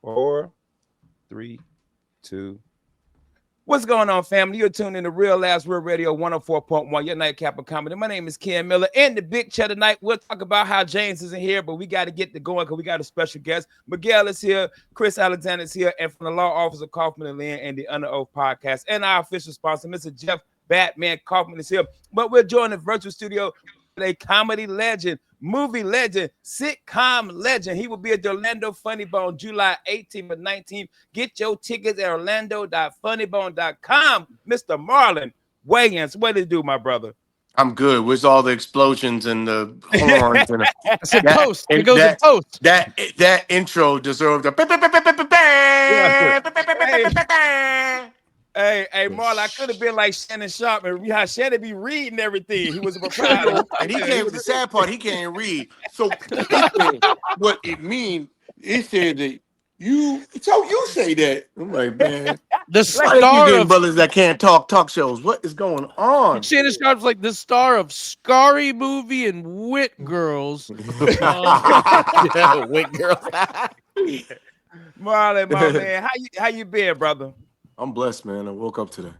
Four, three, two. What's going on, family? You're tuned in to Real Last Real Radio 104.1, your nightcap of comedy. My name is Ken Miller. In the big chair tonight, we'll talk about how James isn't here, but we got to get to going because we got a special guest. Miguel is here, Chris Alexander is here, and from the law office of Kaufman and Lynn and the Under Oath podcast, and our official sponsor, Mr. Jeff Batman Kaufman is here. But we're joining the virtual studio with a comedy legend, movie legend, sitcom legend. He will be at the Orlando Funny Bone July 18th and 19th. Get your tickets at orlando.funnybone.com. Mr. Marlon Wayans, what did you do, my brother? I'm good. Where's all the explosions and the horns and it's in post. It goes in post. That intro deserved a. Hey, Marlon, I could have been like Shannon Sharp and how Shannon be reading everything. He was a proprietor. And he can't, the sad part, he can't read. So what it means, it said that you say that. I'm like, man. The star of brothers that can't talk shows. What is going on? Shannon Sharp's like the star of Scary Movie and Wit Girls. Yeah, Wit Girls. Marlon, my man, how you been, brother? I'm blessed, man. I woke up today.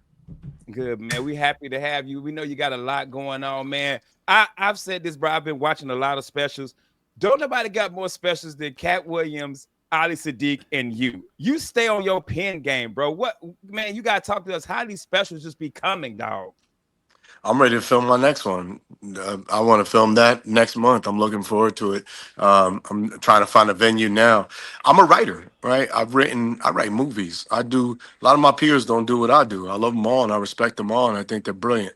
Good, man. We happy to have you. We know you got a lot going on, man. I've said this, bro. I've been watching a lot of specials. Don't nobody got more specials than Cat Williams, Ali Sadiq, and you. You stay on your pen game, bro. What, man, you got to talk to us. How these specials just be coming, dog? I'm ready to film my next one. I want to film that next month. I'm looking forward to it. I'm trying to find a venue now. I'm a writer, right? I write movies. A lot of my peers don't do what I do. I love them all and I respect them all and I think they're brilliant.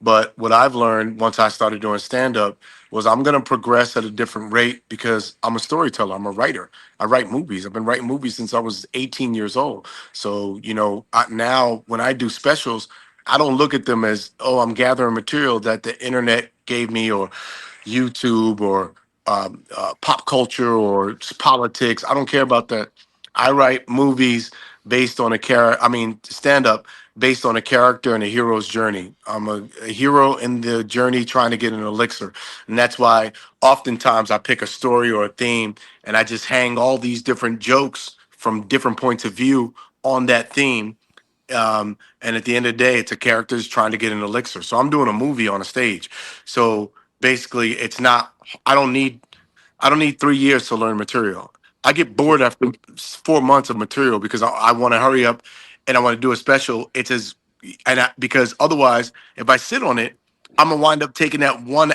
But what I've learned once I started doing stand-up was I'm going to progress at a different rate because I'm a storyteller. I'm a writer. I write movies. I've been writing movies since I was 18 years old. So, now when I do specials, I don't look at them as, oh, I'm gathering material that the internet gave me or YouTube or pop culture or politics. I don't care about that. I write movies based on stand up based on a character and a hero's journey. I'm a hero in the journey trying to get an elixir. And that's why oftentimes I pick a story or a theme and I just hang all these different jokes from different points of view on that theme. And at the end of the day, it's a character's trying to get an elixir. So I'm doing a movie on a stage. So basically I don't need 3 years to learn material. I get bored after 4 months of material because I want to hurry up and I want to do a special. Because otherwise, if I sit on it, I'm gonna wind up taking that 1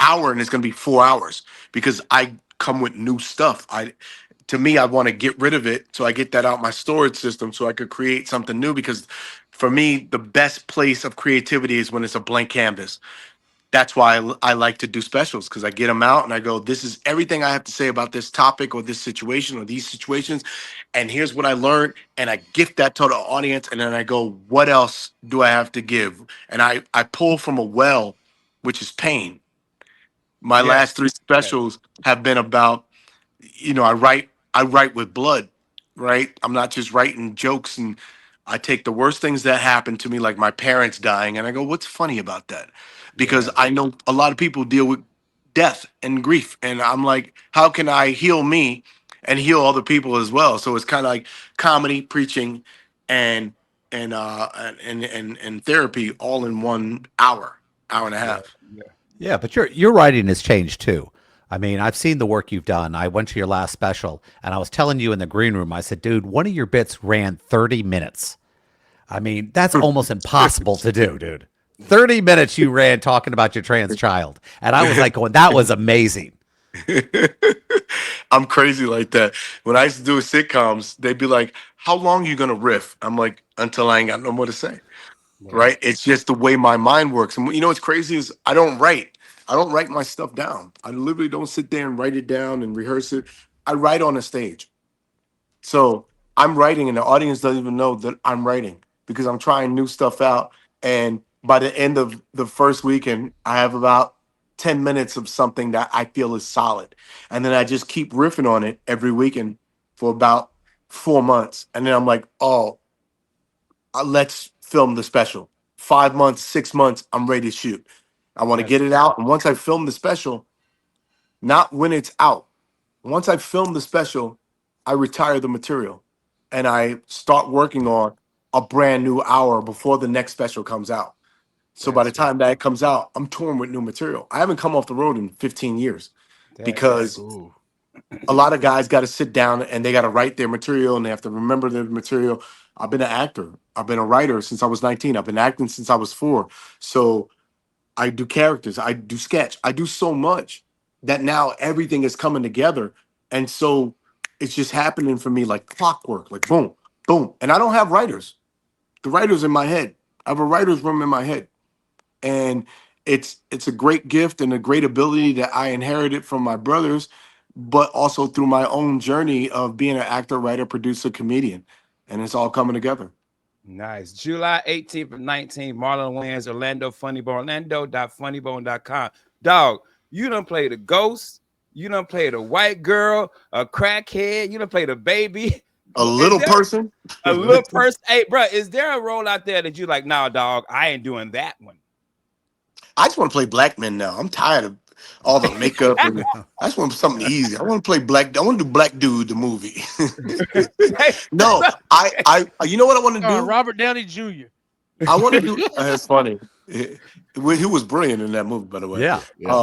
hour and it's gonna be 4 hours because I come with new stuff. To me, I want to get rid of it so I get that out my storage system so I could create something new. Because for me, the best place of creativity is when it's a blank canvas. That's why I like to do specials because I get them out and I go, this is everything I have to say about this topic or this situation or these situations. And here's what I learned. And I gift that to the audience. And then I go, what else do I have to give? And I pull from a well, which is pain. My last 3 specials have been about, I write with blood, right? I'm not just writing jokes, and I take the worst things that happen to me, like my parents dying, and I go, what's funny about that? Because I know a lot of people deal with death and grief, and I'm like, how can I heal me and heal other people as well? So it's kind of like comedy, preaching, and therapy all in 1 hour and a half. Yeah, but your writing has changed too. I mean, I've seen the work you've done. I went to your last special, and I was telling you in the green room, I said, dude, one of your bits ran 30 minutes. I mean, that's almost impossible to do, dude. 30 minutes you ran talking about your trans child. And I was like going, that was amazing. I'm crazy like that. When I used to do sitcoms, they'd be like, how long are you going to riff? I'm like, until I ain't got no more to say. Right? It's just the way my mind works. And what's crazy is I don't write my stuff down. I literally don't sit there and write it down and rehearse it. I write on a stage. So I'm writing and the audience doesn't even know that I'm writing because I'm trying new stuff out. And by the end of the first weekend, I have about 10 minutes of something that I feel is solid. And then I just keep riffing on it every weekend for about 4 months. And then I'm like, let's film the special. 5 months, 6 months, I'm ready to shoot. I want to get it out. And once I film the special, not when it's out, once I film the special, I retire the material and I start working on a brand new hour before the next special comes out. So by the That's time that comes out, I'm touring with new material. I haven't come off the road in 15 years that's because Ooh. a lot of guys got to sit down and they got to write their material and they have to remember their material. I've been an actor. I've been a writer since I was 19. I've been acting since I was 4. So I do characters. I do sketch. I do so much that now everything is coming together. And so it's just happening for me like clockwork, like boom, boom. And I don't have writers. The writer's in my head. I have a writer's room in my head. And it's a great gift and a great ability that I inherited from my brothers, but also through my own journey of being an actor, writer, producer, comedian. And it's all coming together. nice. July 18th and 19th, Marlon Wayans, Orlando Funnybone, orlando.funnybone.com. Dog, you done played a ghost. You done played a white girl, a crackhead. You done played a baby. A Is little there person. a little person? Hey, bro, is there a role out there that you like, nah, dog, I ain't doing that one? I just want to play black men now. I'm tired of all the makeup and I just want something easy. I want to play black. I want to do Black Dude the movie. Hey, No, I you know what I want to do? Robert Downey Jr. I want to do. It's funny. He was brilliant in that movie, by the way. Yeah. Yeah.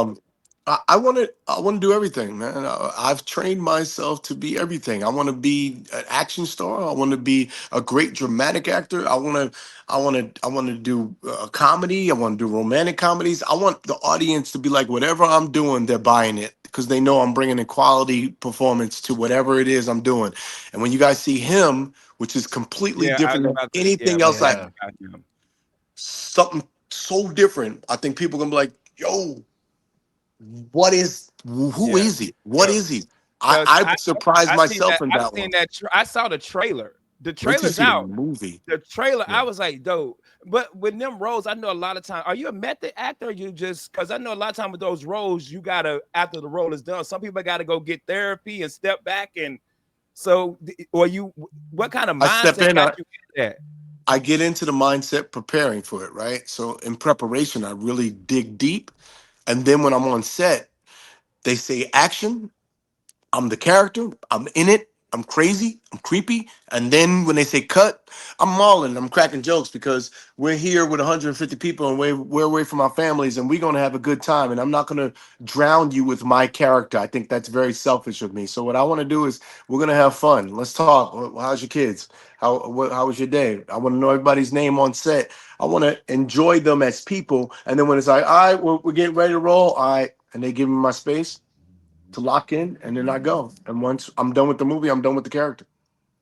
I want to do everything, man. I've trained myself to be everything. I want to be an action star. I want to be a great dramatic actor. I want to do a comedy. I want to do romantic comedies. I want the audience to be like, whatever I'm doing, they're buying it because they know I'm bringing a quality performance to whatever it is I'm doing. And when you guys see him, which is completely yeah, I was different than about to, yeah, anything else, man. like Yeah. something so different, I think people gonna be like, yo, what is who Yeah, is he? What because is he? I surprised I seen myself that. in I that seen one. that. I saw the trailer. The Wait to trailer's see the out. movie. The trailer, I Yeah. was like, dope. But with them roles, I know a lot of time. Are you a method actor? Or you just because I know a lot of time with those roles, you gotta after the role is done. Some people gotta go get therapy and step back and so or you what kind of I step mindset in, got you in that? I get into the mindset preparing for it, right? So in preparation, I really dig deep. And then when I'm on set, they say action, I'm the character. I'm in it. I'm crazy. I'm creepy. And then when they say cut, I'm Marlon. I'm cracking jokes because we're here with 150 people and we're away from our families and we're going to have a good time. And I'm not going to drown you with my character. I think that's very selfish of me. So what I want to do is we're going to have fun. Let's talk. How's your kids? How was your day? I want to know everybody's name on set. I want to enjoy them as people. And then when it's like, all right, we're getting ready to roll. All right. And they give me my space to lock in, and then I go. And once I'm done with the movie, I'm done with the character.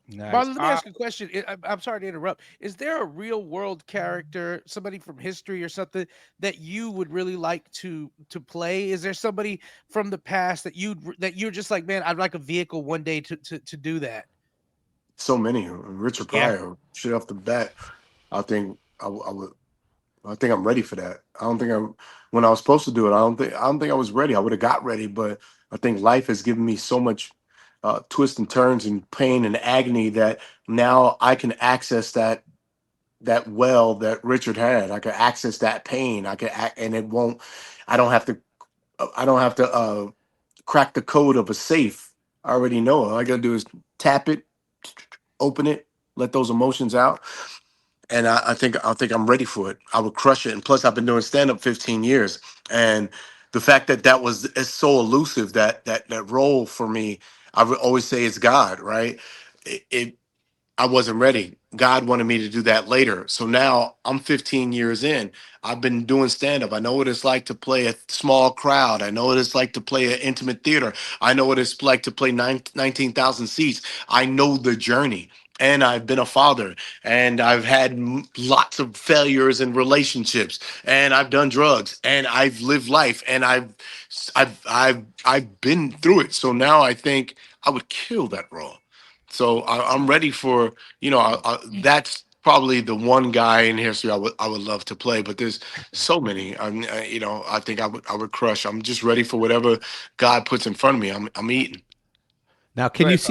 Nice. Marlon, let me ask you a question. I'm sorry to interrupt. Is there a real world character, somebody from history or something that you would really like to play? Is there somebody from the past that you're just like, man, I'd like a vehicle one day to do that? So many. Richard Yeah. Pryor, straight off the bat. I think I would. I think I'm ready for that. I don't think I'm. When I was supposed to do it, I don't think I was ready. I would have got ready, but I think life has given me so much twists and turns and pain and agony that now I can access that well that Richard had. I can access that pain. And it won't. I don't have to. I don't have to crack the code of a safe. I already know. All I gotta do is tap it, open it, let those emotions out, and I think I'm ready for it. I would crush it. And plus, I've been doing stand up 15 years, and the fact that that was it's so elusive that role for me, I would always say it's God, right? It I wasn't ready. God wanted me to do that later. So now I'm 15 years in. I've been doing stand up. I know what it's like to play a small crowd. I know what it's like to play an intimate theater. I know what it's like to play 19,000 seats. I know the journey. And I've been a father and I've had lots of failures in relationships and I've done drugs and I've lived life and I've been through it. So now I think I would kill that role. So I'm ready for that's probably the one guy in history I would love to play. But there's so many. I think I would crush. I'm just ready for whatever God puts in front of me. I'm eating. Now, Go ahead.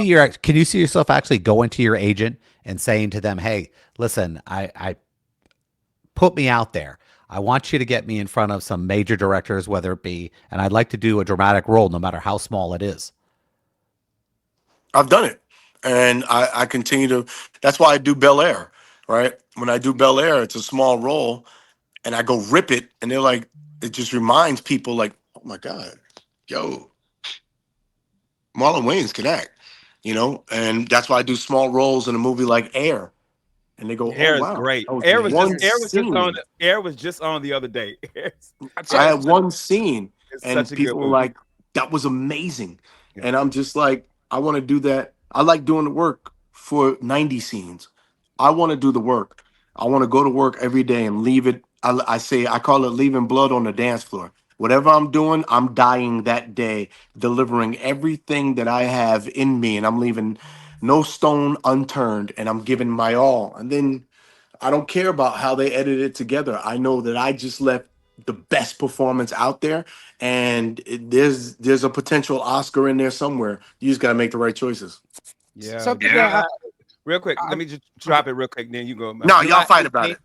can you see yourself actually going to your agent and saying to them, "Hey, listen, I put me out there. I want you to get me in front of some major directors, whether it be, and I'd like to do a dramatic role, no matter how small it is." I've done it. and I continue to. That's why I do Bel Air, right? When I do Bel Air, it's a small role, and I go rip it, and they're like, it just reminds people like, oh my god, yo, Marlon Wayans can act, and that's why I do small roles in a movie like Air, and they go, oh Air is wow, great. that was one Air was just on scene. Air was just on the other day. I Air is had such, one scene, it's such and a good people were movie. like, that was amazing, Yeah. and I'm just like, I want to do that. I like doing the work for 90 scenes. I want to do the work. I want to go to work every day and leave it. I say, I call it leaving blood on the dance floor. Whatever I'm doing, I'm dying that day, delivering everything that I have in me, and I'm leaving no stone unturned, and I'm giving my all. And then I don't care about how they edit it together. I know that I just left the best performance out there, and there's a potential Oscar in there somewhere. You just got to make the right choices. Yeah. Something that Real quick, let I me just okay, drop it real quick. Then you go. No, y'all July fight about 18th. it.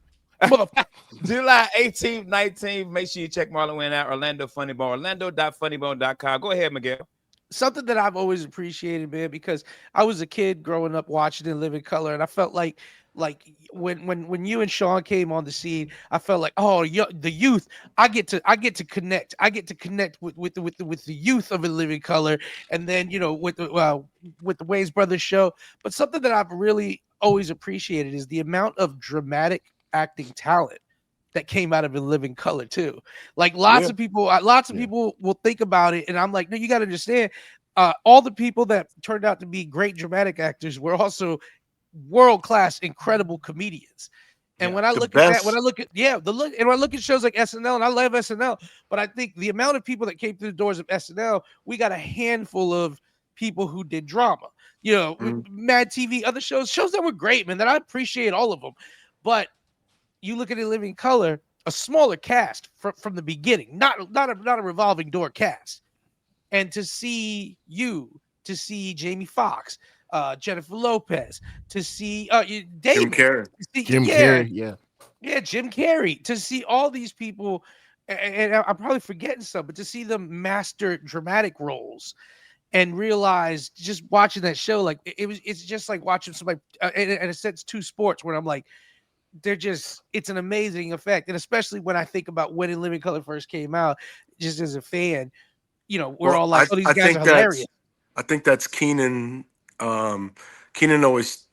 motherfucker. July 18th, 19th. Make sure you check Marlon Wayne out. Orlando Funny Bone. Orlando.funnybone.com. Go ahead, Miguel. Something that I've always appreciated, man, because I was a kid growing up watching In Living Color, and I felt like when you and Sean came on the scene, I felt like, oh, the youth, I get to connect, with the youth of In Living Color, and then with the Wayans Brothers show. But something that I've really always appreciated is the amount of dramatic acting talent that came out of In Living Color too. Like Yeah. lots of Yeah. people will think about it, and I'm like, no, you got to understand. All the people that turned out to be great dramatic actors were also world class, incredible comedians. And Yeah. when I The look at that, when I best. look at the look, and when I look at shows like SNL, and I love SNL, but I think the amount of people that came through the doors of SNL, we got a handful of people who did drama. Mhm. Mad TV, other shows that were great, man. That I appreciate all of them, but you look at In Living Color, a smaller cast from the beginning, not a revolving door cast, and to see Jamie Foxx, Jennifer Lopez, to see Jim Damon, Carrey. to see, Jim yeah, Carrey, yeah. yeah, Jim Carrey, to see all these people, and I'm probably forgetting some, but to see them master dramatic roles and realize just watching that show, like it's just like watching somebody, in a sense, two sports where I'm like, it's an amazing effect. And especially when I think about when In Living Color first came out, just as a fan, we're Well, all like, oh, these I guys are think hilarious. that's Keenan. Keenan always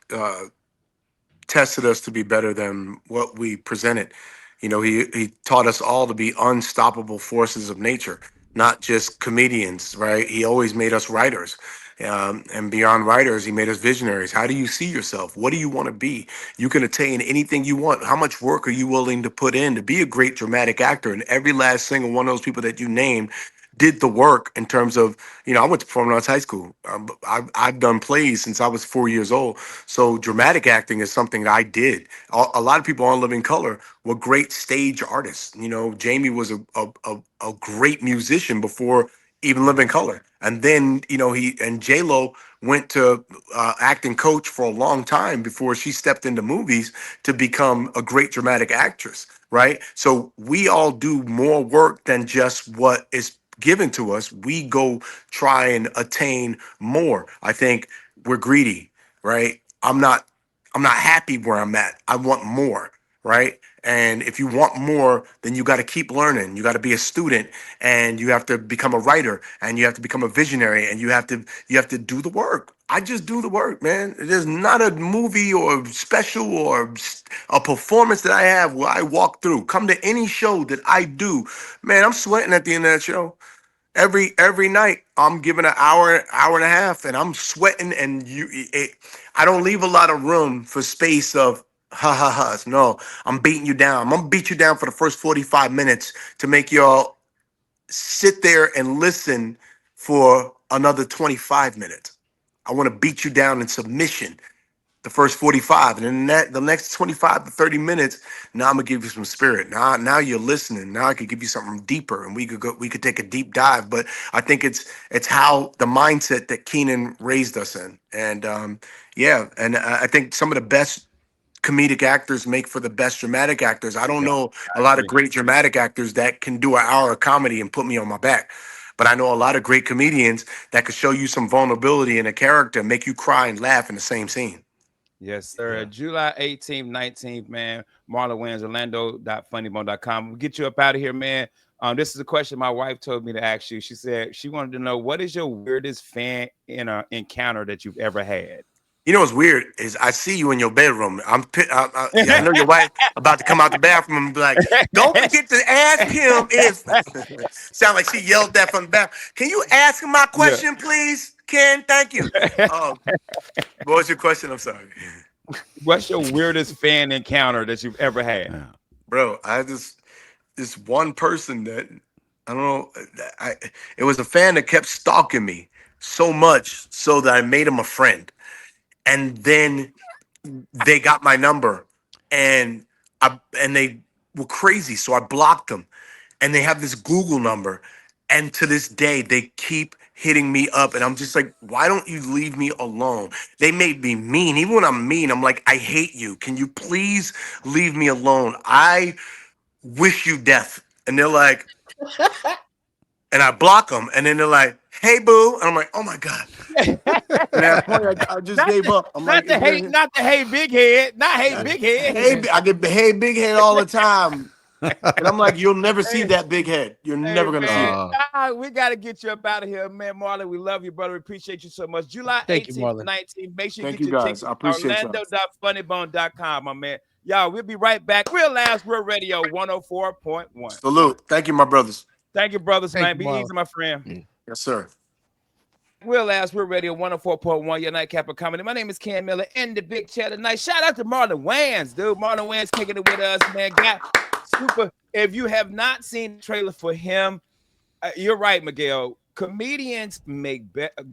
tested us to be better than what we presented. He taught us all to be unstoppable forces of nature, not just comedians, right? He always made us writers. And beyond writers, he made us visionaries. How do you see yourself? What do you want to be? You can attain anything you want. How much work are you willing to put in to be a great dramatic actor? And every last single one of those people that you named did the work in terms of, I went to performing arts high school. I've done plays since I was 4 years old. So dramatic acting is something that I did. A lot of people on Living Color were great stage artists. Jamie was a great musician before even Living Color. And then, he and J Lo went to acting coach for a long time before she stepped into movies to become a great dramatic actress, right? So we all do more work than just what is given to us. We go try and attain more. I think we're greedy, right? I'm not happy where I'm at. I want more, right? And if you want more, then you got to keep learning. You got to be a student, and you have to become a writer, and you have to become a visionary, and you have to do the work. I just do the work, man. There's not a movie or special or a performance that I have where I walk through. Come to any show that I do, man. I'm sweating at the end of that show. Every night I'm giving an hour and a half, and I'm sweating, and I don't leave a lot of room for space of ha ha ha's. No, I'm beating you down. I'm gonna beat you down for the first 45 minutes to make y'all sit there and listen for another 25 minutes. I want to beat you down in submission the first 45, and then the next 25 to 30 minutes, now I'm gonna give you some spirit. Now you're listening. Now I could give you something deeper, and we could take a deep dive. But I think it's how the mindset that Keenan raised us in. And yeah, and I think some of the best comedic actors make for the best dramatic actors. I don't Yeah, know I a lot of agree. great dramatic actors that can do an hour of comedy and put me on my back. but I know a lot of great comedians that could show you some vulnerability in a character, make you cry and laugh in the same scene. Yes, sir. Yeah. July 18th, 19th, man. Marlon Wayans, Orlando.funnybone.com. We'll get you up out of here, man. This is a question my wife told me to ask you. She said she wanted to know, what is your weirdest fan encounter that you've ever had? You know what's weird is I see you in your bedroom. Yeah, I know your wife about to come out the bathroom and be like, "Don't forget to ask him if." Sound like she yelled that from the bathroom. Can you ask him my Yeah. question, please, Ken? Thank you. What was your question? I'm sorry, What's your weirdest fan encounter that you've ever had? Yeah. bro. I had this one person that I don't know. It was a fan that kept stalking me so much so that I made him a friend, and then they got my number and they were crazy, so I blocked them, and they have this Google number, and to this day they keep hitting me up, and I'm just like, why don't you leave me alone? They made me mean. Even when I'm mean, I'm like, I hate you, can you please leave me alone? I wish you death. And they're like, and I block them, and then they're like, hey boo, and I'm like, oh my God. And at that point, I just gave up. I'm like, Not the hey big head, not hey big head. I get hey big head all the time, and I'm like, you'll never see that big head. You're never gonna see it. We got to get you up out of here, man. Marlon, we love you, brother. We appreciate you so much. July Thank you, 18th, Marlon. 19th. Make sure you Thank get you, your guys. tickets. I appreciate y'all. Orlando.funnybone.com, my man. Y'all, we'll be right back. Real Last Real Radio 104.1. Salute. Thank you, my brothers. Thank you, brothers, Thank man. you, Be Marlon. easy, my friend. Yes, sir. Real Last Real Radio 104.1, your nightcap of comedy. My name is Ken Miller in the big chair tonight. Shout out to Marlon Wayans, dude. Marlon Wayans kicking it with us, man. Got super. If you have not seen the trailer for him, you're right, Miguel. Comedians make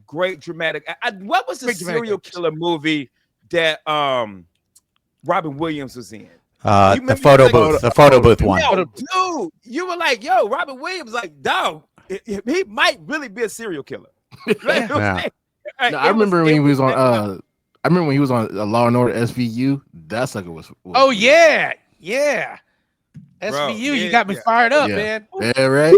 great dramatic. What was the serial killer movie that Robin Williams was in? The photo booth, the photo booth one. Yo, dude, you were like, yo, Robin Williams, like, dog, he might really be a serial killer. Right? Yeah. No, I remember when he was on. I remember when he was on Law and Order SVU. That sucker was Oh yeah, yeah. SVU, Bro, you got me fired up, man. Yeah, right.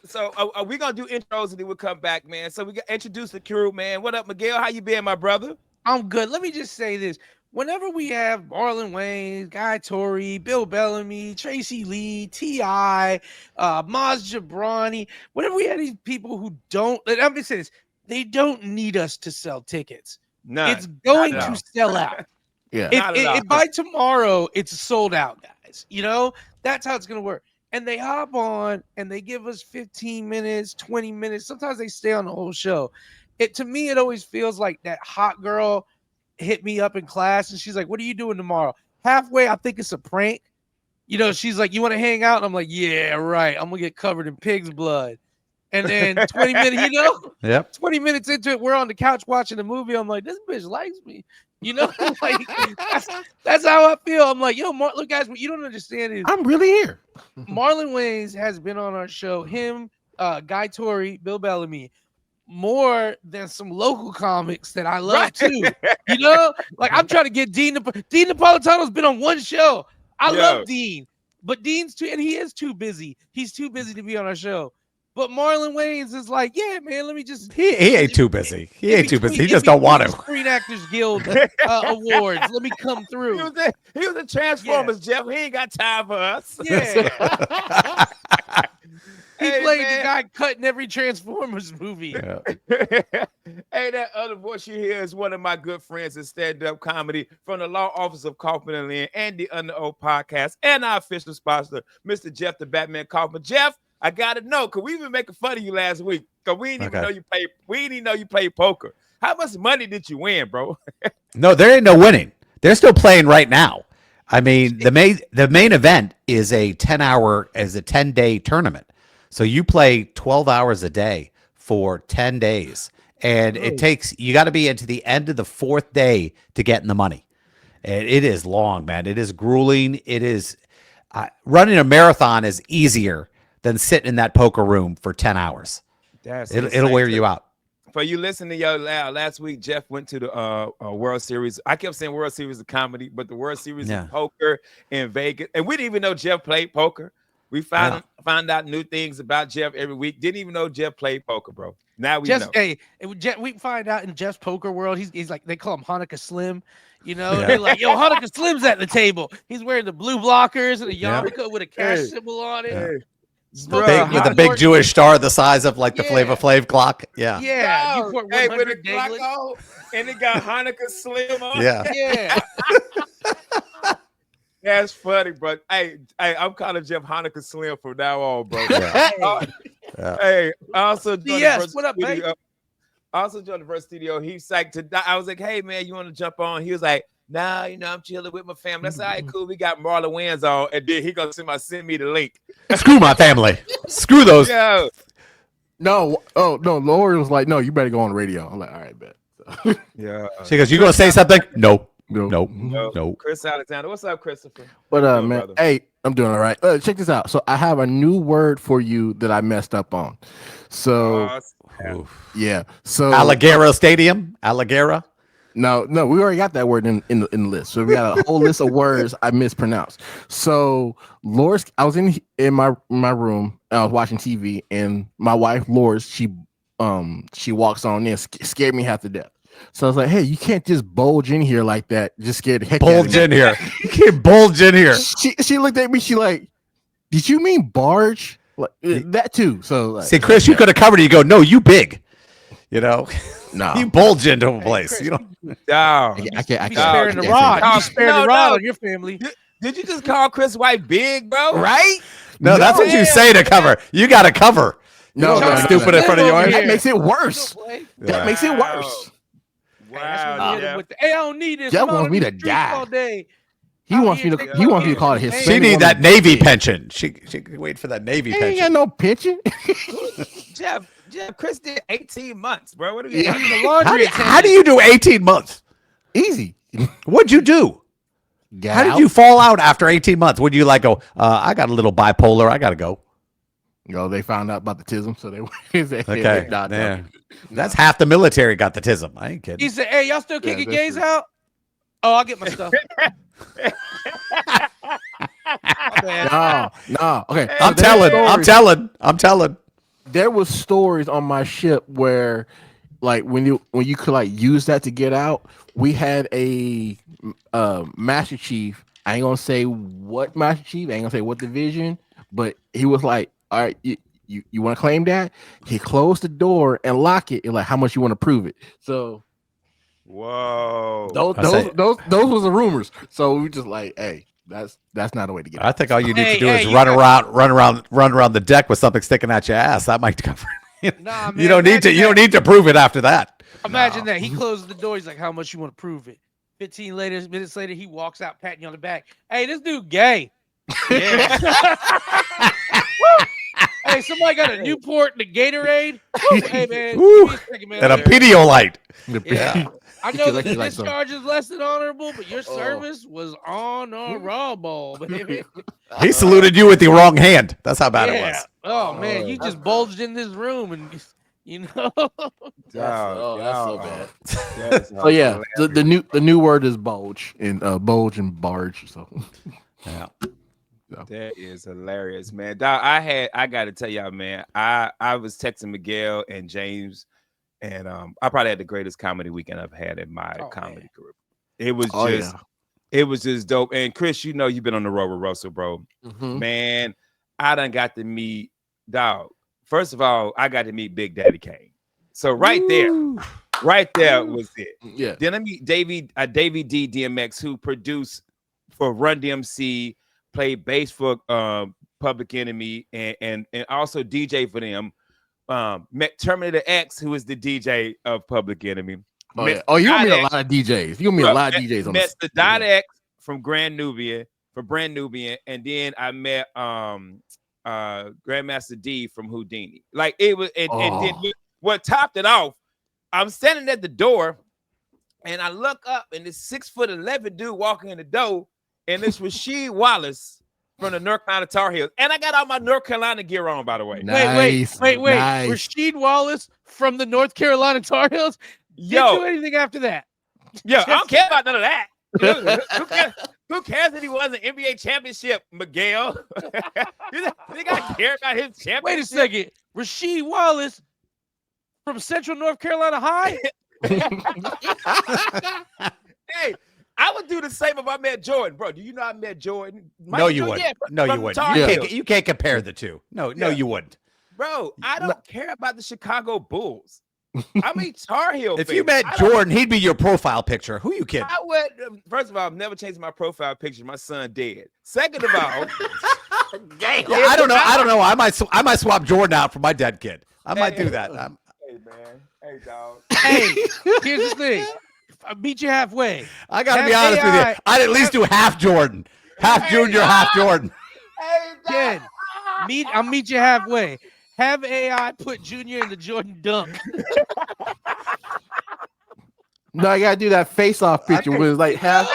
So are we gonna do intros and then we'll come back, man? So we got introduce the crew, man. What up, Miguel? How you been, my brother? I'm good. Let me just say this. Whenever we have Marlon Wayans, Guy Torrey, Bill Bellamy, Tracy Lee, T.I., Maz Jobrani, whenever we have these people who don't, and I'm just saying this, they don't need us to sell tickets. None. It's going to sell out. Yeah. If by tomorrow it's sold out, guys. You know, that's how it's going to work. And they hop on and they give us 15 minutes, 20 minutes. Sometimes they stay on the whole show. To me, it always feels like that hot girl hit me up in class and she's like, what are you doing tomorrow? Halfway, I think it's a prank. You know, she's like, you want to hang out? And I'm like, yeah, right. I'm going to get covered in pig's blood. And then 20 minutes, you know, Yep. 20 minutes into it, we're on the couch watching a movie. I'm like, this bitch likes me. You know, like that's how I feel. I'm like, yo, look, guys, what you don't understand is I'm really here. Marlon Wayans has been on our show. Him, Guy Torrey, Bill Bellamy, more than some local comics that I love too. You know, like I'm trying to get Dean Napolitano's been on one show. I love Dean, but Dean's too, and he is too busy. He's too busy to be on our show. But Marlon Wayans is like, yeah, man, let me just. He ain't too busy. He ain't too busy. He just don't want to. Screen Actors Guild awards. Let me come through. He was a Transformers, Jeff. He ain't got time for us. Yeah. He played man. the guy cutting every Transformers movie. Yeah. Hey, that other voice you hear is one of my good friends in stand-up comedy from the law office of Kaufman and Lynn and the Under Oath podcast and our official sponsor, Mr. Jeff the Batman Kaufman. Jeff, I gotta know, cause we been making fun of you last week. Cause we didn't even know you played. We didn't even know you played poker. How much money did you win, bro? No, there ain't no winning. They're still playing right now. I mean, the main event is a 10-day tournament. So you play 12 hours a day for 10 days. And you got to be into the end of the fourth day to get in the money. And it is long, man. It is grueling. It is running a marathon is easier than sitting in that poker room for 10 hours. It'll wear you out. For you listening to last week, Jeff went to the World Series. I kept saying World Series of comedy, but the World Series of poker in Vegas. And we didn't even know Jeff played poker. We found find out new things about Jeff every week. Didn't even know Jeff played poker, bro. Now we Jeff's, know. hey, we find out in Jeff's poker world, he's like, they call him Hanukkah Slim. You know, they're like, yo, Hanukkah Slim's at the table. He's wearing the blue blockers and a yarmulke with a cash symbol on it. With a big Jewish star the size of like the Flavor Flav clock. Yeah. Yeah. No, Newport hey, 100 with a clock dangling. on, and it got Hanukkah Slim on. Yeah. Yeah. That's funny, bro. Hey, I'm calling Jeff Hanukkah Slim from now on, bro. Hey, I also joined yes, what up, studio. Also joined the Verse Studio. He psyched to die. I was like, hey man, you want to jump on? He was like, nah, you know, I'm chilling with my family. That's all right, cool. We got Marlon Wayans on, and then he gonna send me the link. Screw my family. Screw those. Yo. No, no. Lori was like, no, you better go on the radio. I'm like, all right, bet. Yeah. She goes, you gonna say something? No. No. Chris Alexander. What's up, Christopher? But doing, man, brother? hey, I'm doing all right. Check this out. So I have a new word for you that I messed up on. So yeah. So Alligator Stadium. Alligator. No, we already got that word in the list. So we got a whole list of words I mispronounced. So Loris, I was in my room, I was watching TV, and my wife Loris, she walks on in, scared me half to death. So I was like, hey, you can't just bulge in here like that. Just scared the heck out of me. Bulge in here. You can't bulge in here. She looked at me, she like, did you mean barge? Like, that too. So like, see, Chris, you could have covered it. You go, no, you big. You know, no, you bulge into a place. Chris, you know, I can't. Sparing the rod. You sparing the rod on your family. Did you just call Chris White big, bro? Right? no, that's what you say to cover. You got to cover. No, no, stupid in front of your that makes it worse. That makes it worse. Wow. Hey, I don't need this. Jeff wants me to die all day. He wants me to call it his. She need that Navy pension. She can wait for that Navy He pension. ain't got no pension. Jeff, Chris did 18 months, bro. What are we He's the laundry How do you do 18 months? Easy. What'd you do? How did you fall out after 18 months? Would you like go, I got a little bipolar. I got to go. They found out about the tism, so they Okay. Yeah. That's half the military got the tism. I ain't kidding. He said, hey, y'all still kicking gays out? Oh, I'll get my stuff. No. Okay. I'm telling. There was stories on my ship where, like, when you could like use that to get out. We had a Master Chief. I ain't gonna say what Master Chief. I ain't gonna say what division, but he was like, all right, you want to claim that? He closed the door and lock it. And like, how much you want to prove it? So, whoa, those was the rumors. So we just like, hey, that's not a way to get. I think all you need to do is you run around the deck with something sticking out your ass. That might cover it. Nah, man, you don't need to prove it after that. Imagine that. He closes the door. He's like, how much you want to prove it? 15 minutes later, he walks out patting you on the back. Hey, this dude gay. Yeah. Hey, somebody got a Newport and a Gatorade. Hey, man. Woo. Give me a second, man. And a Pedialyte. Yeah. I know that the like discharge is less than honorable, but your service was honorable, baby. He saluted you with the wrong hand. That's how bad it was. Oh, man. You just bulged in this room and, you know. That's so bad. Yes, So yeah, the new word is bulge and bulge and barge. So Yeah. That is hilarious, man. Dog, I got to tell y'all, man. I was texting Miguel and James, and I probably had the greatest comedy weekend I've had in my comedy career. It was it was just dope. And Chris, you know you've been on the road with Russell, bro. Mm-hmm. Man, I done got to meet dog. First of all, I got to meet Big Daddy Kane. So right there was it. Yeah. Then I meet Davey D DMX, who produced for Run DMC, played bass for Public Enemy, and also DJ for them. Met Terminator X, who is the DJ of Public Enemy. Oh, yeah. Oh, you gonna meet a lot of DJs. You gonna meet a lot of DJs on met this. the Dot X from Brand Nubian, and then I met Grandmaster D from Houdini. Like it was, and then what topped it off, I'm standing at the door and I look up and this 6'11" dude walking in the door, and it's Rasheed Wallace from the North Carolina Tar Heels. And I got all my North Carolina gear on, by the way. Nice, Wait. nice. Rasheed Wallace from the North Carolina Tar Heels. Didn't do anything after that. Yo, I don't care about none of that. Who cares that he won an NBA championship, Miguel? You think I care about his championship? Wait a second. Rasheed Wallace from Central North Carolina High? Hey, I would do the same if I met Jordan, bro. Do you know I met Jordan? No, you Jordan, wouldn't. yeah, No, you from wouldn't. Tar You Heels. can't, you can't compare the two. No, Yeah. you wouldn't. Bro, I don't care about the Chicago Bulls. I'm a Tar Heel If fan. you met Jordan, he'd be your profile picture. Who you kidding? I would. First of all, I've never changed my profile picture. My son dead. Second of all, Yeah, I don't know. I don't know. I might swap Jordan out for my dead kid. I might do that. Hey man, hey dog. Hey, here's the thing. I meet you halfway. I got to Have be honest with AI you. I'd at least do half Jordan, half Junior, half Jordan. Hey Ken, I'll meet you halfway. Have AI put Junior in the Jordan dunk. No, I gotta do that face-off picture where it's like half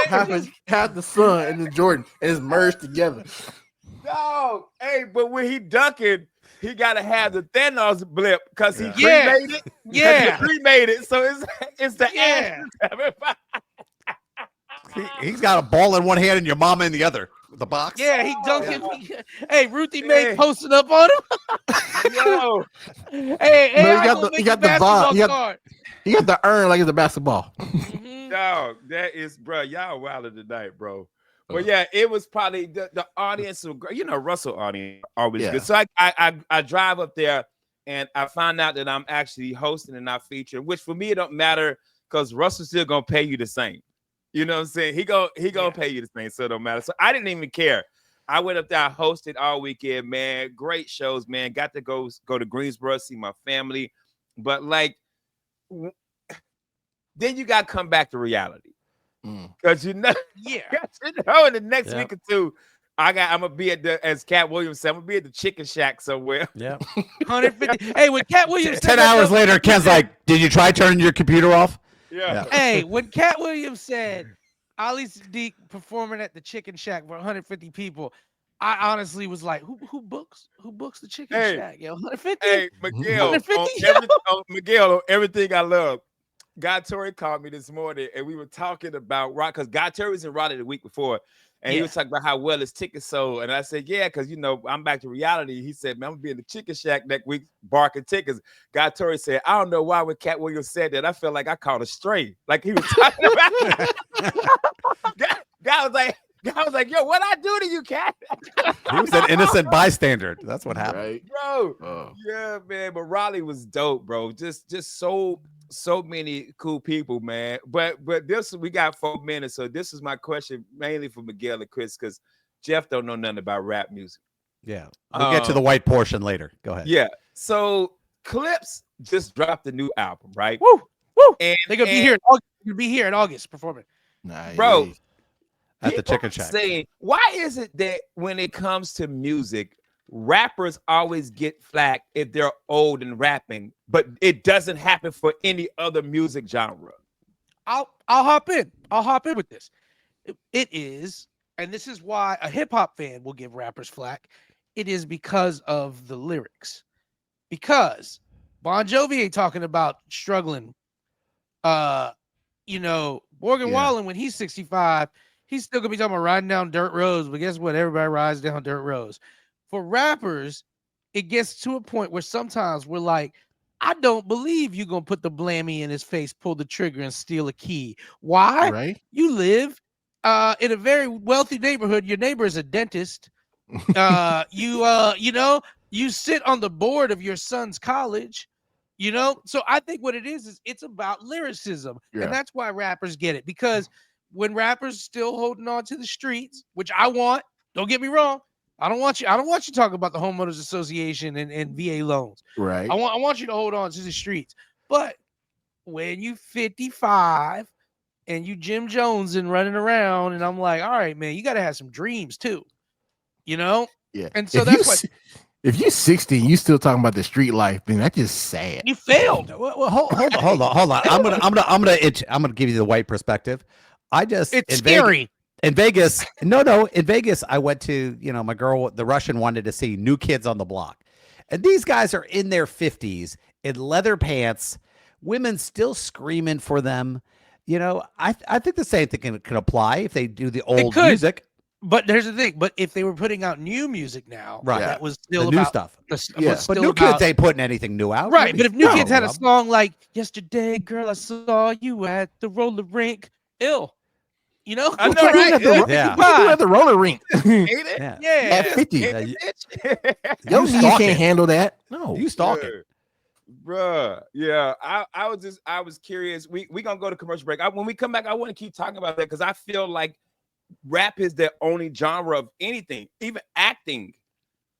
the sun and the Jordan and it's merged together. Dog. Hey, but when he dunking, he gotta have the Thanos blip because he Yeah. cremated it. Yeah. He cremated, so it's the Yeah. ass. He's got a ball in one hand and your mama in the other. The box. Yeah, he dunking. Hey, Ruthie Yeah. Mae posting up on him. Yo, Hey, No, AI you got gonna the- make you got a the basketball ball. You got- card. You got the urn like it's a basketball. Mhm. dog, that is, bro. Y'all wilding tonight, bro. But yeah, it was probably the audience. You know, Russell audience always Yeah. good. So I drive up there and I find out that I'm actually hosting and not featuring, which for me it don't matter because Russell's still gonna pay you the same. You know what I'm saying? He gonna pay you the same, so it don't matter. So I didn't even care. I went up there, I hosted all weekend, man. Great shows, man. Got to go to Greensboro, see my family. But like, then you got to come back to reality. Because you know, Yeah. in the next Yeah. week or two, I'm gonna be at as Cat Williams said, I'm gonna be at the Chicken Shack somewhere. Yeah. 150. Hey, when Cat Williams said 10 that, hours though, later, Ken's like, "Did you try turning your computer off?" Yeah. hey, when Cat Williams said Ali Sadiq performing at the Chicken Shack for 150 people, I honestly was like, who books the Chicken Hey. Shack? Yo, 150. Hey, Miguel, 150, Miguel, on everything I love. Guy Torrey called me this morning and we were talking about rock because Guy Torrey was in Raleigh the week before. And he Yeah. was talking about how well his tickets sold. And I said, yeah, because you know, I'm back to reality. He said, man, I'm gonna be in the Chicken Shack next week barking tickets. Guy Torrey said, I don't know why when Cat Williams said that, I felt like I caught a stray. Like he was talking about Guy was like, yo, what I do to you, Cat? He was an innocent bystander. That's what happened. Right? Bro. Oh. Yeah, man. But Raleigh was dope, bro. Just so many cool people, man. But this, we got 4 minutes, so this is my question mainly for Miguel and Chris, because Jeff don't know nothing about rap music. Yeah. We'll get to the white portion later. Go ahead. Yeah. So Clips just dropped a new album, right? Woo, woo. And They're gonna be here. You'll be here in August performing. Nice. Bro, At the people Chicken are Shack. saying, why is it that when it comes to music, rappers always get flack if they're old and rapping, but it doesn't happen for any other music genre? I'll hop in. I'll hop in with this. It is, and this is why a hip hop fan will give rappers flack. It is because of the lyrics. Because Bon Jovi ain't talking about struggling. Morgan Yeah. Wallen, when he's 65, he's still gonna be talking about riding down dirt roads. But guess what? Everybody rides down dirt roads. For rappers, it gets to a point where sometimes we're like, I don't believe you're gonna put the blammy in his face, pull the trigger, and steal a key. Why? Right? You live in a very wealthy neighborhood. Your neighbor is a dentist. You sit on the board of your son's college. So I think what it is it's about lyricism, Yeah. and that's why rappers get it, because when rappers still holding on to the streets, which I want, don't get me wrong, I don't want you talking about the homeowners association and VA loans. Right. I want you to hold on to the streets. But when you 55 and you Jim Jones and running around, and I'm like, all right, man, you got to have some dreams too, Yeah. And so if that's you, what if you're 60 and you still talking about the street life, then that's just sad. you failed. Well, hold on. I'm gonna give you the white perspective. It's in scary. In Vegas, in Vegas, I went to, my girl, the Russian, wanted to see New Kids on the Block. And these guys are in their 50s in leather pants, women still screaming for them. I think the same thing can apply if they do the old could. music. But there's the thing. But if they were putting out new music now, Right. that was still The new about stuff. Yeah. was But still New about, Kids ain't putting anything new out. right. But if New Kids had a Rob. song like "Yesterday, Girl, I Saw You at the Roller Rink," ill, I know, You can't do right? it at the, Yeah. you can't do it at the roller rink. Ain't it? Yeah. Yeah. At 50. Yeah, Your You knee stalk can't it. handle that. No. You stalk it. Bruh, yeah. I was curious. We gonna go to commercial break. When we come back, I want to keep talking about that because I feel like rap is the only genre of anything, even acting.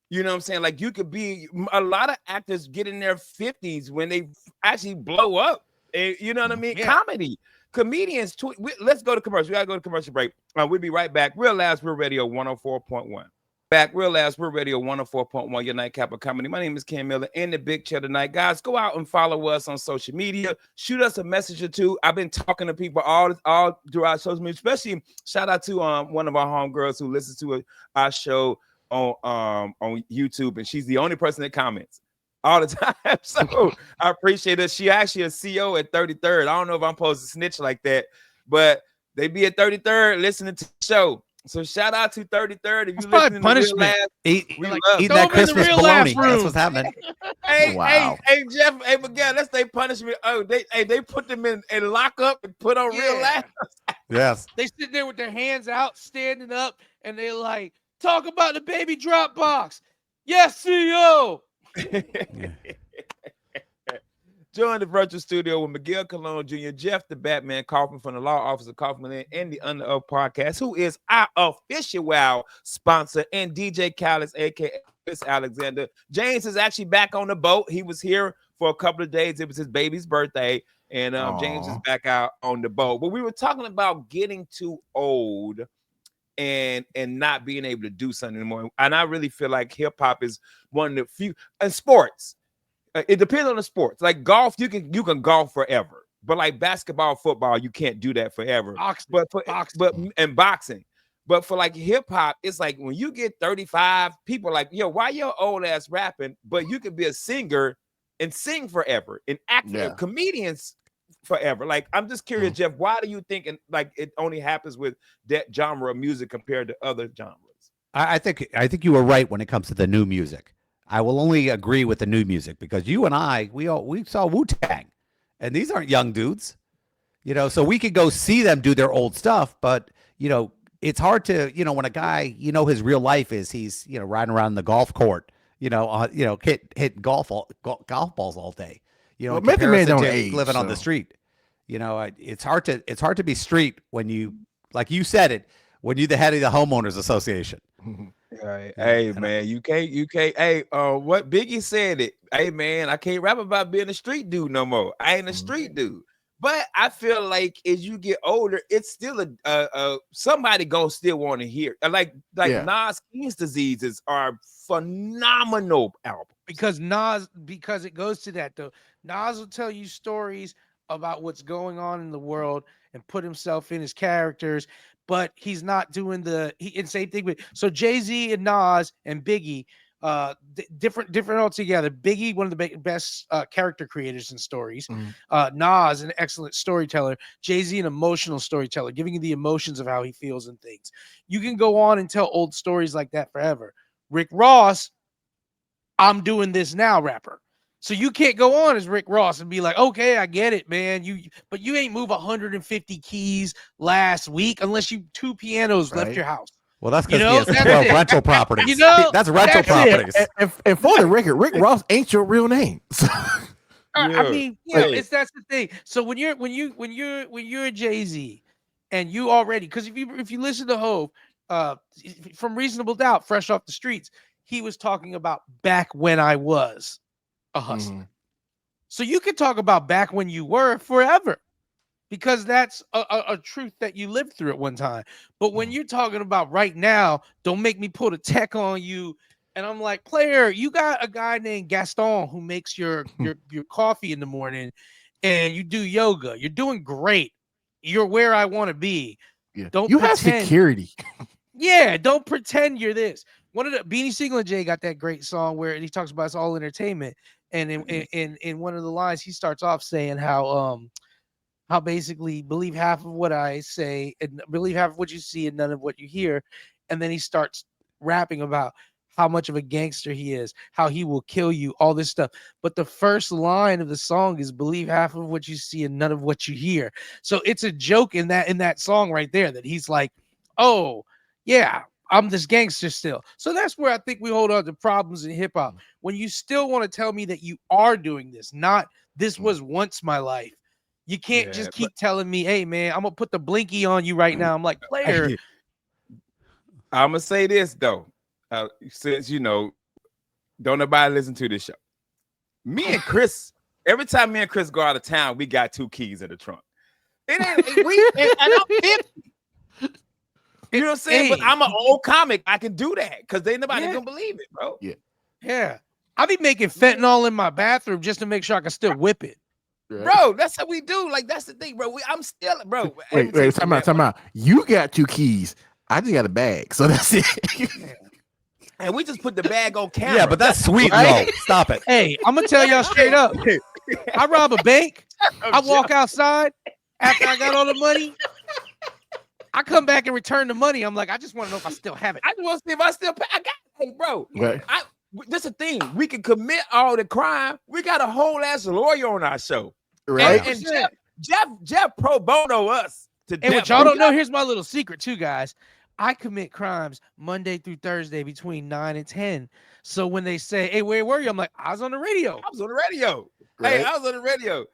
You know what I'm saying? Like you could be a lot of actors get in their 50s when they actually blow up. You know what I mean? Yeah. Comedy. Comedians, let's go to commercial. We gotta go to commercial break. We'll be right back. Real Last Real Radio 104.1. Back, Real Last Real Radio 104.1, your nightcap of comedy. My name is Ken Miller in the big chair tonight. Guys, go out and follow us on social media. Shoot us a message or two. I've been talking to people all throughout social media, especially shout out to one of our homegirls who listens to our show on YouTube, and she's the only person that comments all the time. So I appreciate it. She actually a CO at 33rd. I don't know if I'm supposed to snitch like that, but they be at 33rd listening to the show. So shout out to 33rd. If you listen to punishment. Real Last, Eat we like, love eating throw that them in the Christmas Real bologna. Last That's room. what's happening. Hey, Jeff, hey, Miguel, that's they punishment. Oh, they put them in lock up and put on Real Yeah. Last. Yes. They sit there with their hands out, standing up, and they like talk about the baby drop box. Yes, CEO. Join the virtual studio with Miguel Colon Jr., Jeff the Batman Kaufman from the Law Office of Kaufman and the Under Oath Podcast, who is our official WOW sponsor, and DJ Callis, aka Chris Alexander. James is actually back on the boat. He was here for a couple of days. It was his baby's birthday, and James is back out on the boat. But we were talking about getting too old and not being able to do something anymore. And I really feel like hip hop is one of the few, and sports. It depends on the sports. Like golf, you can golf forever, but like basketball, football, you can't do that forever. Boxing, And boxing, but for like hip hop, it's like when you get 35, people are like, yo, why your old ass rapping? But you can be a singer and sing forever and act forever. Comedians forever. Like I'm just curious, Jeff, why do you think like it only happens with that genre of music compared to other genres? I think you were right when it comes to the new music. I will only agree with the new music because you and I, we saw Wu-Tang, and these aren't young dudes, so we could go see them do their old stuff, but it's hard to, when a guy, his real life is he's, riding around the golf court, hit golf balls all day, Well, Method Man don't age, living on the street. It's hard to be street when you, like you said it, when you're the head of the homeowners association. Hey man, you can't. Hey, what Biggie said it. Hey man, I can't rap about being a street dude no more. I ain't a street dude. But I feel like as you get older, it's still a somebody gonna still want to hear. Like Nas King's Diseases are phenomenal albums. Because it goes to that though. Nas will tell you stories about what's going on in the world and put himself in his characters, but he's not doing and same thing with Jay-Z and Nas and Biggie, different altogether. Biggie, one of the best character creators in stories. Nas, an excellent storyteller. Jay-Z, an emotional storyteller, giving you the emotions of how he feels and things. You can go on and tell old stories like that forever. Rick Ross, I'm doing this now rapper. So you can't go on as Rick Ross and be like, okay, I get it, man. But you ain't move 150 keys last week unless you 2 pianos left your house. Well, that's because he has 12 rental properties. That's rental properties. And for the record, Rick Ross ain't your real name. I mean, that's the thing. So when you're a Jay-Z and you already, because if you listen to Hove, from Reasonable Doubt, fresh off the streets, he was talking about back when I was a hustler. So you could talk about back when you were forever, because that's a truth that you lived through at one time. But when you're talking about right now, don't make me put a tech on you. And I'm like, player, you got a guy named Gaston who makes your coffee in the morning, and you do yoga. You're doing great. You're where I want to be. Yeah. Don't you pretend. have security. Yeah, don't pretend you're this. One of the Beanie Siegel and Jay got that great song where he talks about it's all entertainment. And in one of the lines, he starts off saying how how basically believe half of what I say and believe half of what you see and none of what you hear. And then he starts rapping about how much of a gangster he is, how he will kill you, all this stuff. But the first line of the song is believe half of what you see and none of what you hear. So it's a joke in that song right there that he's like, oh, yeah, I'm this gangster still. So that's where I think we hold on to problems in hip hop. When you still want to tell me that you are doing this, not this was once my life. You can't Yeah, just keep telling me, hey, man, I'm going to put the blinky on you right now. I'm like, player. I'm going to say this, though. Since, don't nobody listen to this show. Me and Chris, every time me and Chris go out of town, we got 2 keys in the trunk. It ain't, and I'm 50. You know what I'm saying? But I'm an old comic. I can do that because they nobody gonna believe it, bro. Yeah. I be making fentanyl in my bathroom just to make sure I can still whip it. Bro, that's how we do. Like, that's the thing, bro. I'm still, bro. Wait, time out. You got 2 keys. I just got a bag, so that's it. And we just put the bag on camera. Yeah, but that's sweet, Right? though. Stop it. Hey, I'm gonna tell y'all straight up. I rob a bank. I walk outside after I got all the money. I come back and return the money. I'm like, I just want to know if I still have it. I just want to see if I still pay. I got it, hey, bro. Right. That's the thing. We can commit all the crime. We got a whole ass lawyer on our show. Right. And Jeff pro bono us to And what y'all don't know, here's my little secret too, guys. I commit crimes Monday through Thursday between 9 and 10. So when they say, hey, where were you? I'm like, I was on the radio. I was on the radio. Right. Hey, I was on the radio.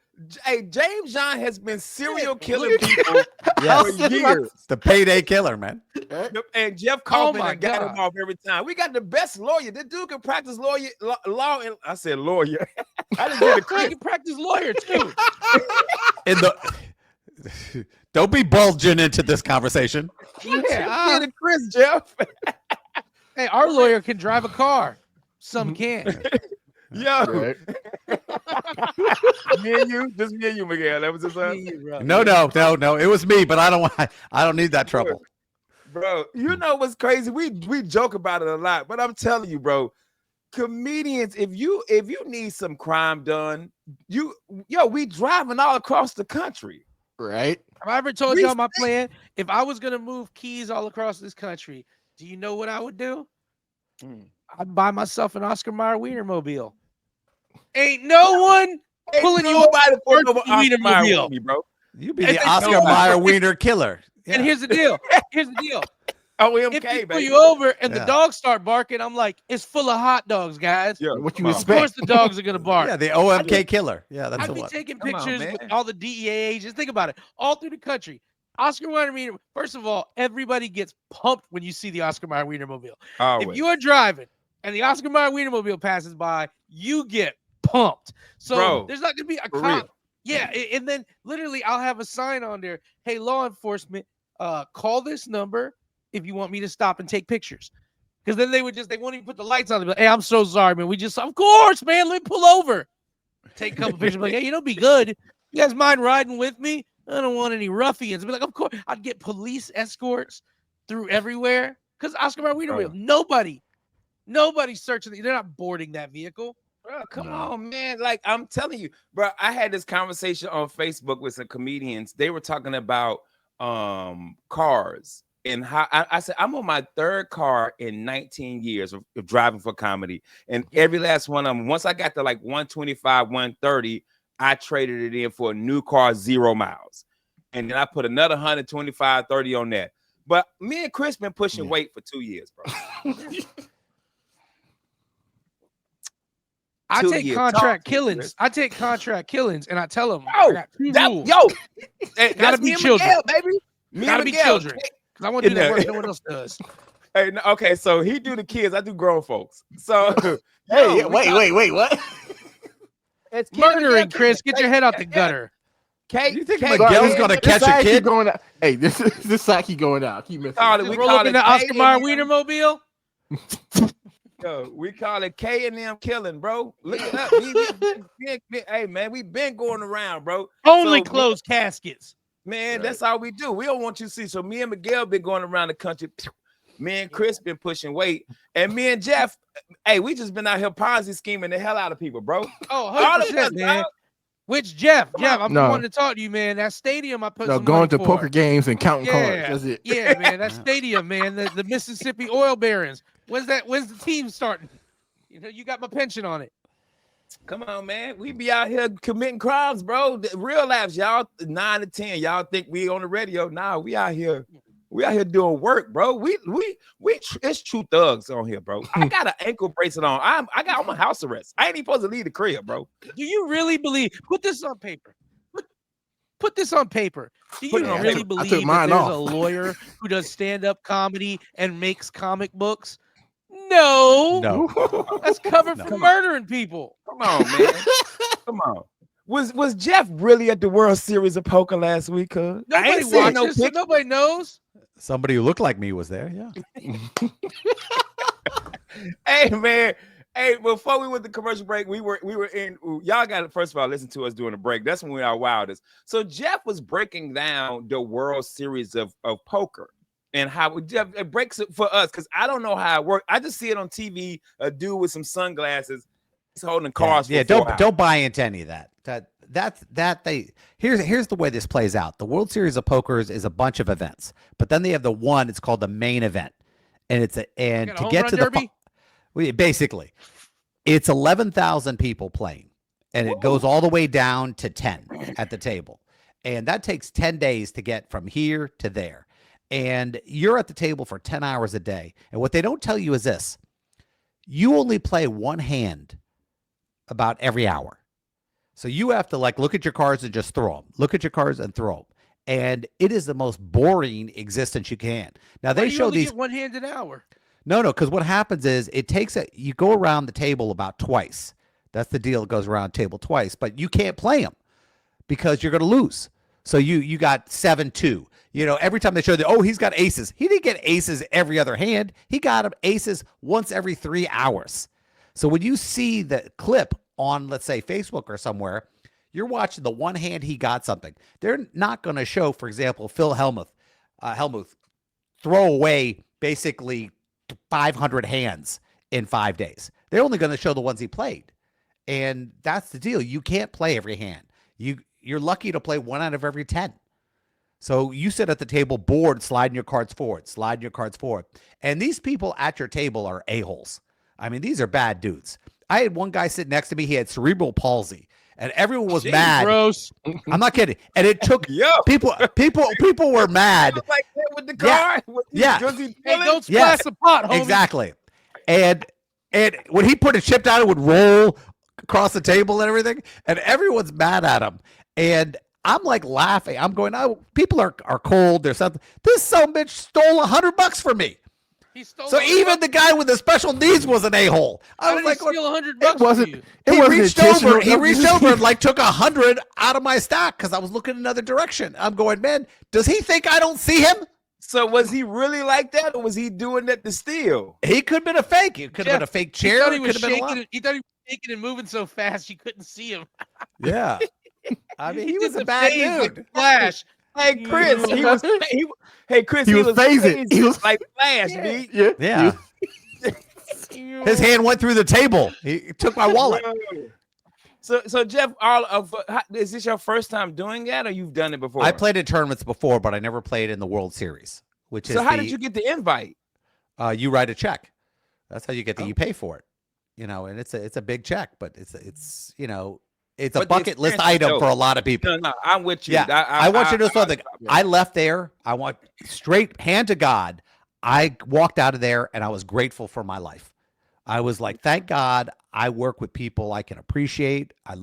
Hey, James John has been serial killing people for years. The payday killer, man. And Jeff Kaufman my got God. him off every time. We got the best lawyer. This dude can practice law. And I said lawyer. I didn't get a I click. can practice lawyer too. Don't be bulging into this conversation. Yeah. Get a Chris, Jeff. Hey, our lawyer can drive a car. Some can. Yo, Right. me and you, just me and you, Miguel. That was his son. No. It was me, but I don't need that trouble. Bro, you know what's crazy? We joke about it a lot, but I'm telling you, bro, comedians, if you need some crime done, we driving all across the country. Right. Have I ever told y'all my plan? If I was gonna move keys all across this country, do you know what I would do? I'd buy myself an Oscar Mayer Wienermobile. Ain't no one pulling you over over the Wienermobile. with me, bro. You be the Oscar Mayer Wiener killer. And here's the deal. OMK, If they pull baby. you over and the dogs start barking, I'm like, it's full of hot dogs, guys. Yeah, What you come on. Of course expect? the dogs are gonna bark. Yeah, the OMK killer. Yeah, that's I'd the be one. taking Come on, pictures man. with all the DEA agents. Think about it. All through the country. Oscar Mayer Wiener. First of all, everybody gets pumped when you see the Oscar Mayer Wienermobile. Always. If you are driving and the Oscar Mayer Wienermobile passes by, you get pumped. So Bro, there's not gonna be a for cop. real. Yeah, and then literally I'll have a sign on there. Hey, law enforcement, call this number if you want me to stop and take pictures. Because then they won't even put the lights on. They'll be like, hey, I'm so sorry, man. Of course, man, let me pull over. Take a couple pictures. Like, hey, be good. You guys mind riding with me? I don't want any ruffians. Be like, of course, I'd get police escorts through everywhere. Because Oscar Mayer Wienermobile, nobody's searching. They're not boarding that vehicle. Bro, come on, man. Like, I'm telling you, bro, I had this conversation on Facebook with some comedians. They were talking about cars and how I said, I'm on my 3rd car in 19 years of driving for comedy. And every last one of them, once I got to like 125, 130, I traded it in for a new car, 0 miles. And then I put another 125, 30 on that. But me and Chris been pushing weight for 2 years, bro. I 2 take years. contract Talk to me, killings. Chris. I take contract killings, and I tell them, I got 2 rules. Hey, Gotta that's be me and children. Miguel, baby. Me Gotta and be Miguel. children. Because I want to do that work no one else does. Hey, okay, so he do the kids, I do grown folks. So Hey, wait, what? it's Murdering, Chris. Get your head out the gutter. You think Kate, Miguel's gonna catch a kid? Going out. Hey, this side keep going out. Keep missing. we Roll call up in it the Oscar K Mayer and M. Wienermobile. Yo, we call it K&M killing, bro. Look it up. Hey, man, we been going around, bro. Only So, closed caskets. Man, that's all we do. We don't want you to see. So me and Miguel been going around the country. Me and Chris been pushing weight. And me and Jeff, hey, we just been out here Ponzi scheming the hell out of people, bro. Oh, All of 100%, us, man. dog. Which Jeff, I'm No. wanting to talk to you, man. That stadium I put No, some going money to for. poker games and counting cards. Yeah, That's it. yeah, man. That stadium, man. The Mississippi Oil Barons. When's the team starting? You know, you got my pension on it. Come on, man. We be out here committing crimes, bro. The real lives, y'all 9 to 10. Y'all think we on the radio? Nah, we out here. We out here doing work, bro. We it's true thugs on here, bro. I got an ankle bracelet on. I got on house arrest. I ain't even supposed to leave the crib, bro. Do you really believe? Put this on paper. Put this on paper. Do Put you it on really paper. believe took that mine there's off. a lawyer who does stand-up comedy and makes comic books? No. No. That's covered No. for murdering people. Come on, man. Come on. Was Jeff really at the World Series of Poker last week? I Nobody ain't seen no watches, so picture. nobody knows. Somebody who looked like me was there. Yeah. Hey, man. Hey, before we went to commercial break, we were in. Y'all got to first of all listen to us during the break. That's when we are wildest. So Jeff was breaking down the World Series of Poker and how Jeff it breaks it for us because I don't know how it works. I just see it on TV. A dude with some sunglasses, he's holding cards. Yeah, for 4 hours. don't buy into any of that. Here's the way this plays out. The World Series of Poker is a bunch of events, but then they have the one. It's called the main event, and it's Got to a home get run to derby? basically, it's 11,000 people playing, and it goes all the way down to 10 at the table, and that takes 10 days to get from here to there, and you're at the table for 10 hours a day. And what they don't tell you is this: you only play one hand about every hour. So you have to look at your cards and just throw them. Look at your cards and throw them. And it is the most boring existence you can. Now they Why do you only get one hand an hour. No, because what happens is you go around the table about twice. That's the deal. It goes around the table twice, but you can't play them because you're going to lose. So you got 7-2. You know, every time they show he's got aces. He didn't get aces every other hand. He got them aces once every 3 hours. So when you see the clip on, let's say, Facebook or somewhere, you're watching the one hand he got something. They're not going to show, for example, Phil Hellmuth throw away basically 500 hands in 5 days. They're only going to show the ones he played. And that's the deal. You can't play every hand. You're lucky to play 1 out of every 10. So you sit at the table bored, sliding your cards forward. And these people at your table are a-holes. I mean, these are bad dudes. I had one guy sit next to me. He had cerebral palsy, and everyone was mad. Gross. I'm not kidding. And it took Yo. people were mad. Like that with the Yeah. card. Yeah. Hey, don't splash Yes. the pot, homie. Exactly. And when he put a chip down, it would roll across the table and everything. And everyone's mad at him. And I'm laughing. I'm going, oh, people are cold. There's something. This son of a bitch stole $100 from me. He stole So even the guy with the special needs was an a-hole. How I was did like, he steal $100 It wasn't. from you? It he wasn't reached over. intentional. He reached over and took 100 out of my stock because I was looking another direction. I'm going, man, does he think I don't see him? So was he really like that, or was he doing that to steal? He could have been a fake. It could have been a fake He chair. thought he It was could have been a lot. shaking. He thought he was shaking and moving so fast you couldn't see him. Yeah. I mean, he did was a the bad phase like dude. Flash. Hey Chris, hey Chris, He was phasing. He was like Flash, Yeah. B. Yeah. Yeah. His hand went through the table. He took my wallet. So Jeff, is this your first time doing that, or you've done it before? I played in tournaments before, but I never played in the World Series, which is So how did you get the invite? you write a check. That's how you get you Oh. pay for it. You know, and it's a big check, but it's it's a But the bucket list experience is item dope. for a lot of people. No, I'm with you. Yeah, I want you to know something. I left there. I want straight hand to God. I walked out of there and I was grateful for my life. I was like, thank God I work with people I can appreciate. I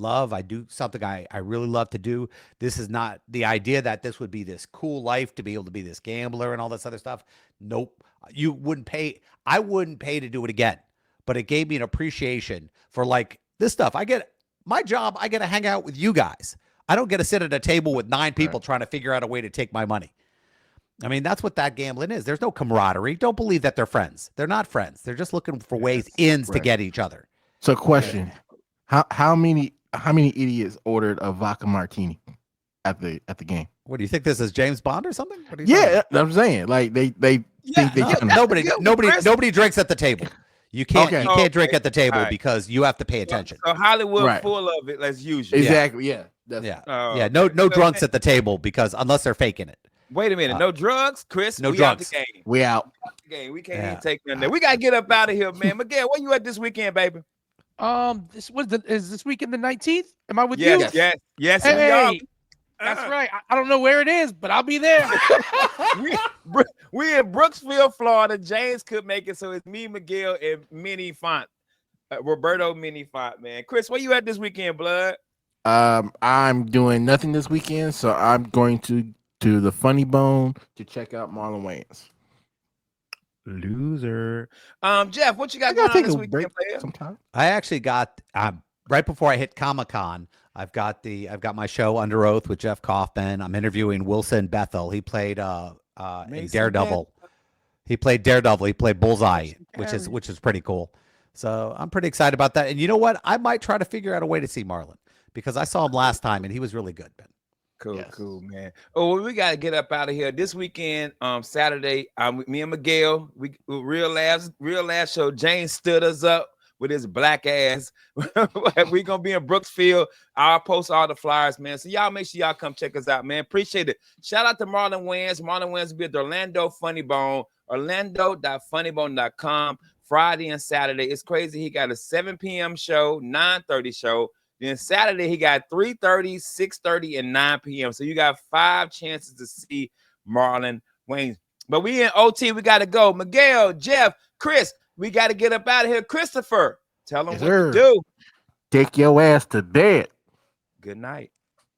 do something I really love to do. This is not the idea that this would be this cool life to be able to be this gambler and all this other stuff. Nope. You wouldn't pay. I wouldn't pay to do it again, but it gave me an appreciation for this stuff. My job, I get to hang out with you guys. I don't get to sit at a table with 9 people trying to figure out a way to take my money. I mean, that's what that gambling is. There's no camaraderie. Don't believe that they're friends. They're not friends. They're just looking for ins to get each other. So, question: How many idiots ordered a vodka martini at the game? What do you think this is, James Bond or something? What are you Yeah, that's what I'm saying. Like they think they No, can. nobody drinks at the table. You can't Okay. drink at the table All right. because you have to pay attention. So Hollywood Right. full of it as usual. Exactly. Yeah. That's Yeah. Oh, Yeah. No okay. no So, drunks at the table because unless they're faking it. wait a minute. Uh, No drugs, Chris. no We out the drugs. game. we out. We can't even Yeah. take none there. We gotta get up out of here, man. Miguel, where you at this weekend, baby? Is this weekend the 19th? Am I with Yes, you? yes, yes. Hey, We that's are. right. I don't know where it is, but I'll be there. We in Brooksville, Florida. James could make it, so it's me, Miguel, and Mini Font, Roberto Mini Font, man. Chris, where you at this weekend, blood? I'm doing nothing this weekend, so I'm going to the Funny Bone to check out Marlon Wayans. Loser. Jeff, what you I got going gotta on take this a weekend, break player? sometime. I actually got right before I hit Comic-Con, I've got my show Under Oath with Jeff Kaufman. I'm interviewing Wilson Bethel. He played in Mason Daredevil. He played Daredevil. He played Bullseye, Mason which is pretty cool. So I'm pretty excited about that. And you know what? I might try to figure out a way to see Marlon because I saw him last time and he was really good, Ben. Cool, Yes. cool, man. Oh, well, we gotta get up out of here this weekend. Saturday, me and Miguel, we real last show. James stood us up with his black ass. We gonna be in Brooksville. I'll post all the flyers, man. So y'all make sure y'all come check us out, man. Appreciate it. Shout out to Marlon Wayans. Marlon Wayans will be at the Orlando Funny Bone, orlando.funnybone.com, Friday and Saturday. It's crazy. He got a 7 p.m. show, 9:30 show. Then Saturday, he got 3:30, 6:30, and 9 p.m. So you got 5 chances to see Marlon Wayans. But we in OT, we got to go. Miguel, Jeff, Chris, we got to get up out of here. Christopher, tell them Yes, what sir. to do. Take your ass to bed. Good night.